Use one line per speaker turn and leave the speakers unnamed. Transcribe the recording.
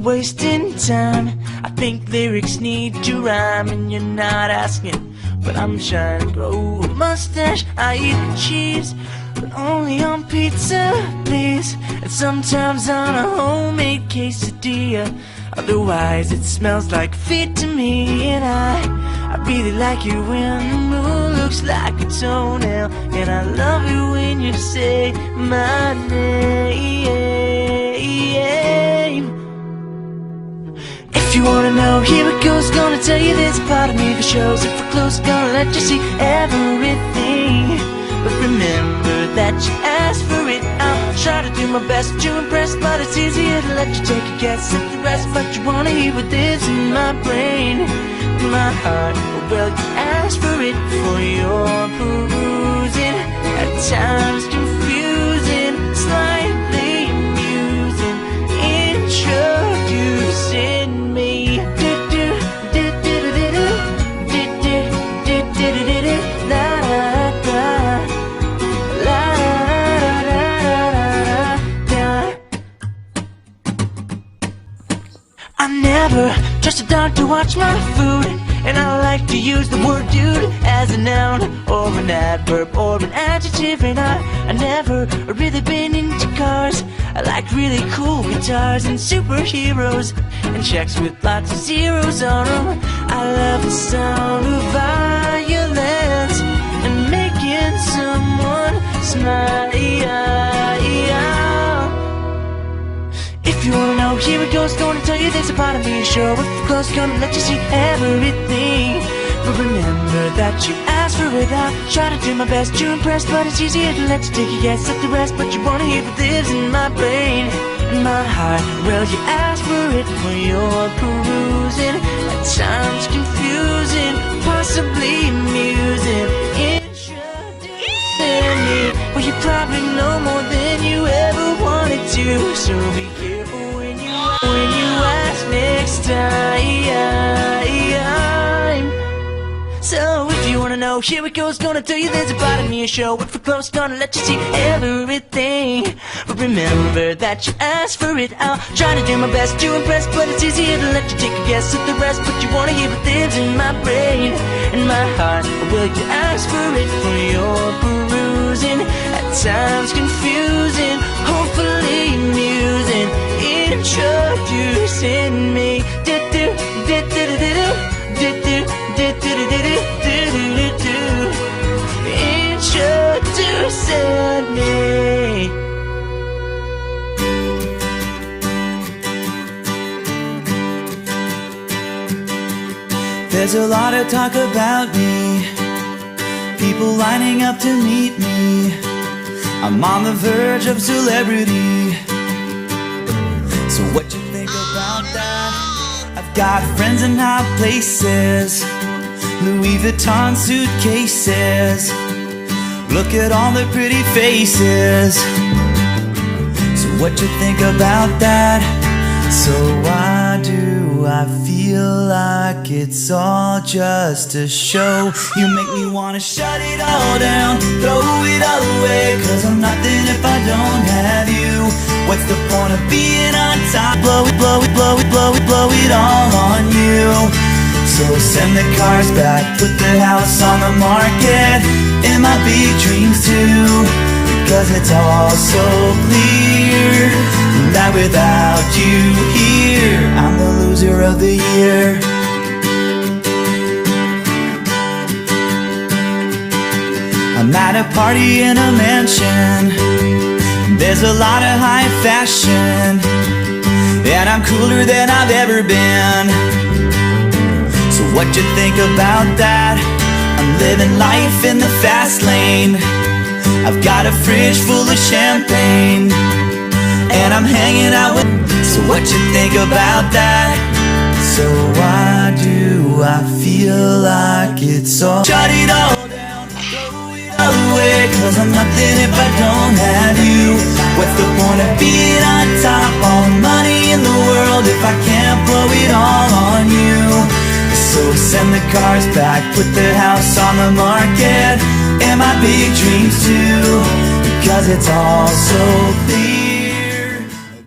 wasting time. I think lyrics need to rhyme, and you're not asking, but I'm trying to grow a mustache. I eat cheese, but only on pizza, please. And sometimes on a homemade quesadilla. Otherwise it smells like feet to me. And I really like it when the moon looks like a toenail. And I love it when you say my name. If you wanna know, here it goes. Gonna tell you this part of me that shows. If we're close, gonna let you see everything. But remember that you asked for it. I'll try to do my best to impress, but it's easier to let you take a guess at the rest. But you wanna hear what lives in my brain, in my heart. Well, you asked for it for your perusing. At times confusing, slightly amusing, introducing me. I never trust a dog to watch my food, and I like to use the word dude as a noun or an adverb or an adjective. And I never really been into cars. I like really cool guitars and superheroes and checks with lots of zeros on them. I love the sound of violence and making someone smile. If you wanna know, here it goes. Gonna tell you there's a part of me sure. If we're close, gonna let you see everything. But remember that you asked for it. I'll try to do my best to impress, but it's easier to let you take a guess at the rest. But you wanna hear what lives in my brain, in my heart. Well, you asked for it for your perusing. At times confusing, possibly amusing, introducing me. Well, you probably know more than you ever wanted to, so be careful when you ask next time. So if you wanna know, here it goes. Gonna tell you there's a part of me a show. If we're close, gonna let you see everything. But remember that you asked for it. I'll try to do my best to impress, but it's easier to let you take a guess at the rest. But you wanna hear what lives in my brain, in my heart. Will you ask for it for your perusing? At times confusing, hopefully amusing, introducing me. Introducing me.
There's a lot of talk about me, people lining up to meet me. I'm on the verge of celebrity. So what you think about that? I've got friends in high places, Louis Vuitton suitcases. Look at all the pretty faces. So what you think about that? So why do I feel like it's all just a show? You make me wanna shut it all down, throw it all away. Cause I'm nothing if I don't have you. What's the point of being on top? Blow it, blow it, blow it, blow it, blow it all on you. So send the cars back, put the house on the market, and my big dreams too. Cause it's all so clear that without you here, I'm the loser of the year. I'm at a party in a mansion, there's a lot of high fashion, and I'm cooler than I've ever been. So what you think about that? I'm living life in the fast lane. I've got a fridge full of champagne, and I'm hanging out with. So what you think about that? So why do I feel like it's all? Shut it all down, throw it all away. Cause I'm nothing if I don't have you. What's the point of being on top? All the money in the world if I can't blow it all on you. So send the cars back, put the house on the market, and my big dreams too. Cause it's all so clear